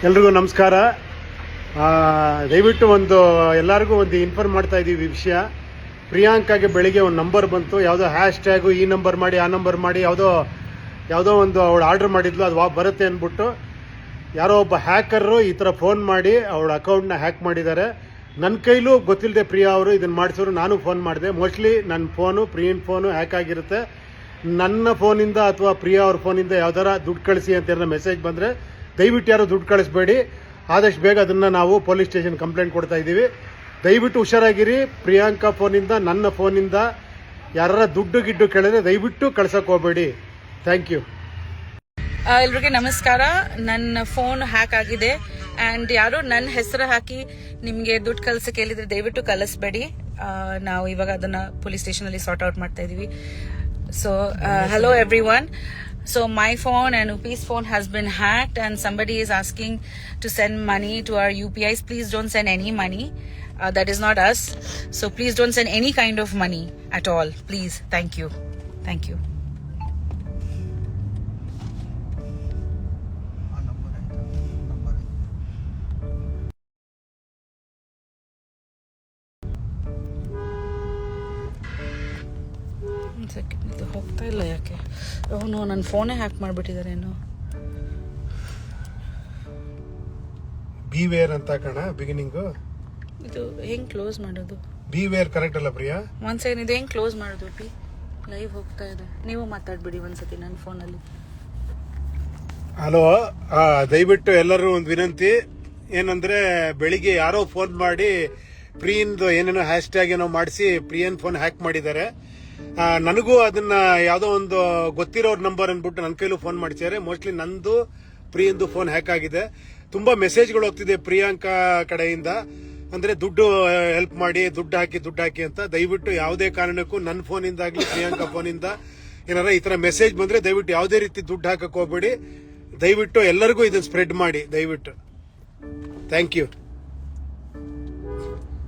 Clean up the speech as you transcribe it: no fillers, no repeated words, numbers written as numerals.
ಎಲ್ರಿಗೂ ನಮಸ್ಕಾರ. ದಯವಿಟ್ಟು ಎಲ್ಲರಿಗೂ ಇನ್ಫಾರ್ಮ್ ಮಾಡ್ತಾ ಇದ್ದೀವಿ ವಿಷಯ. ಪ್ರಿಯಾಂಕಾಗೆ ಬೆಳಿಗ್ಗೆ ಒಂದು ನಂಬರ್ ಬಂತು, ಯಾವುದೋ ಹ್ಯಾಶ್ ಟ್ಯಾಗು ಈ ನಂಬರ್ ಮಾಡಿ ಆ ನಂಬರ್ ಮಾಡಿ ಯಾವುದೋ ಒಂದು ಅವಳು ಆರ್ಡರ್ ಮಾಡಿದ್ಲು, ಅದು ಬರುತ್ತೆ ಅಂದ್ಬಿಟ್ಟು ಯಾರೋ ಒಬ್ಬ ಹ್ಯಾಕರು ಈ ಥರ ಫೋನ್ ಮಾಡಿ ಅವಳ ಅಕೌಂಟ್ನ ಹ್ಯಾಕ್ ಮಾಡಿದ್ದಾರೆ. ನನ್ನ ಕೈಲೂ ಗೊತ್ತಿಲ್ಲದೆ ಪ್ರಿಯಾ ಅವರು ಇದನ್ನು ಮಾಡಿಸೋರು. ನಾನು ಫೋನ್ ಮಾಡಿದೆ. ಮೋಸ್ಟ್ಲಿ ನನ್ನ ಫೋನು ಪ್ರಿಯನ್ ಫೋನು ಹ್ಯಾಕ್ ಆಗಿರುತ್ತೆ. ನನ್ನ ಫೋನಿಂದ ಅಥವಾ ಪ್ರಿಯಾ ಅವ್ರ ಫೋನಿಂದ ಯಾವ್ದಾರ ದುಡ್ಡು ಕಳಿಸಿ ಅಂತ ಮೆಸೇಜ್ ಬಂದರೆ ದಯವಿಟ್ಟು ಯಾರು ದುಡ್ಡು ಕಳಿಸ್ಬೇಡಿ. ಆದಷ್ಟು ಬೇಗ ಅದನ್ನು ನಾವು ಪೊಲೀಸ್ ಸ್ಟೇಷನ್ ಕಂಪ್ಲೇಂಟ್ ಕೊಡ್ತಾ ಇದ್ದೀವಿ. ದಯವಿಟ್ಟು ಹುಷಾರಾಗಿರಿ. ಪ್ರಿಯಾಂಕಾ ಫೋನಿಂದ ನನ್ನ ಫೋನಿಂದ ಯಾರ ದುಡ್ಡು ಗಿಡ್ಡು ಕೇಳಿದ್ರೆ ದಯವಿಟ್ಟು ಕಳ್ಸಕ್ಕೆ ಹೋಗಬೇಡಿ. Thank you. ಎಲ್ರಿಗೆ ನಮಸ್ಕಾರ. ನನ್ನ ಫೋನ್ ಹ್ಯಾಕ್ ಆಗಿದೆ ಆ್ಯಂಡ್ ಯಾರು ನನ್ನ ಹೆಸರು ಹಾಕಿ ನಿಮಗೆ ದುಡ್ಡು ಕಳ್ಸಕ್ಕೆ ಹೇಳಿದ್ರೆ ದಯವಿಟ್ಟು ಕಳಿಸ್ಬೇಡಿ. ನಾವು ಇವಾಗ ಅದನ್ನು ಪೊಲೀಸ್ ಸ್ಟೇಷನಲ್ಲಿ ಸಾರ್ಟ್ ಔಟ್ ಮಾಡ್ತಾ ಇದ್ದೀವಿ. So hello everyone. So my phone and Upi's phone has been hacked and somebody is asking to send money to our UPIs. Please don't send any money. That is not us. So please don't send any kind of money at all. Please. Thank you. Thank you. ಇದು ಹೋಗ್ತಾ ಇಲ್ಲ ಯಾಕೆ? ಅವನು ನನ್ನ ಫೋನೇ hack ಮಾಡಿಬಿಟ್ಟಿದ್ದಾರೇನು? Beware ಅಂತ ಕಣ beginning. ಇದು ಹೆಂಗೆ ಕ್ಲೋಸ್ ಮಾಡೋದು? ಬಿವೇರ್ ಕರೆಕ್ಟ್ ಅಲ್ಲ ಪ್ರಿಯಾ? ಒಂದು ಸೆಕೆಂಡ್, ಇದು ಹೆಂಗೆ ಕ್ಲೋಸ್ ಮಾಡೋದು? ಲೈವ್ ಹೋಗ್ತಾ ಇದೆ, ನೀವು ಮಾತಾಡ್ಬಿಡಿ ಒಂದ್ಸತಿ ನನ್ನ ಫೋನಲ್ಲಿ. ಹಲೋ, ದಯವಿಟ್ಟು ಎಲ್ಲರೂ ಒಂದು ವಿನಂತಿ ಏನಂದ್ರೆ, ಬೆಳಿಗ್ಗೆ ಯಾರೋ ಫೋನ್ ಮಾಡಿ ಪ್ರಿಯನ್ದು ಏನೇನೋ ಹ್ಯಾಶ್ ಟ್ಯಾಗ್ ಏನೋ ಮಾಡಿಸಿ ಪ್ರಿಯನ್ ಫೋನ್ ಹ್ಯಾಕ್ ಮಾಡಿದ್ದಾರೆ. ನನಗೂ ಅದನ್ನ ಯಾವುದೋ ಒಂದು ಗೊತ್ತಿರೋರ್ ನಂಬರ್ ಅಂದ್ಬಿಟ್ಟು ನನ್ನ ಕೈಲೂ ಫೋನ್ ಮಾಡಿದ್ದಾರೆ. ಮೋಸ್ಟ್ಲಿ ನಂದು ಪ್ರಿಯಂದು ಫೋನ್ ಹ್ಯಾಕ್ ಆಗಿದೆ. ತುಂಬಾ ಮೆಸೇಜ್ಗಳು ಹೋಗ್ತಿದೆ ಪ್ರಿಯಾಂಕಾ ಕಡೆಯಿಂದ, ಅಂದ್ರೆ ದುಡ್ಡು ಹೆಲ್ಪ್ ಮಾಡಿ, ದುಡ್ಡು ಹಾಕಿ ಅಂತ. ದಯವಿಟ್ಟು ಯಾವುದೇ ಕಾರಣಕ್ಕೂ ನನ್ನ ಫೋನಿಂದಾಗ್ಲಿ ಪ್ರಿಯಾಂಕಾ ಫೋನಿಂದ ಏನಾರ ಈ ತರ ಮೆಸೇಜ್ ಬಂದ್ರೆ ದಯವಿಟ್ಟು ಯಾವುದೇ ರೀತಿ ದುಡ್ಡು ಹಾಕಕ್ ಹೋಗ್ಬೇಡಿ. ದಯವಿಟ್ಟು ಎಲ್ಲರಿಗೂ ಇದನ್ನ ಸ್ಪ್ರೆಡ್ ಮಾಡಿ ದಯವಿಟ್ಟು. Thank you.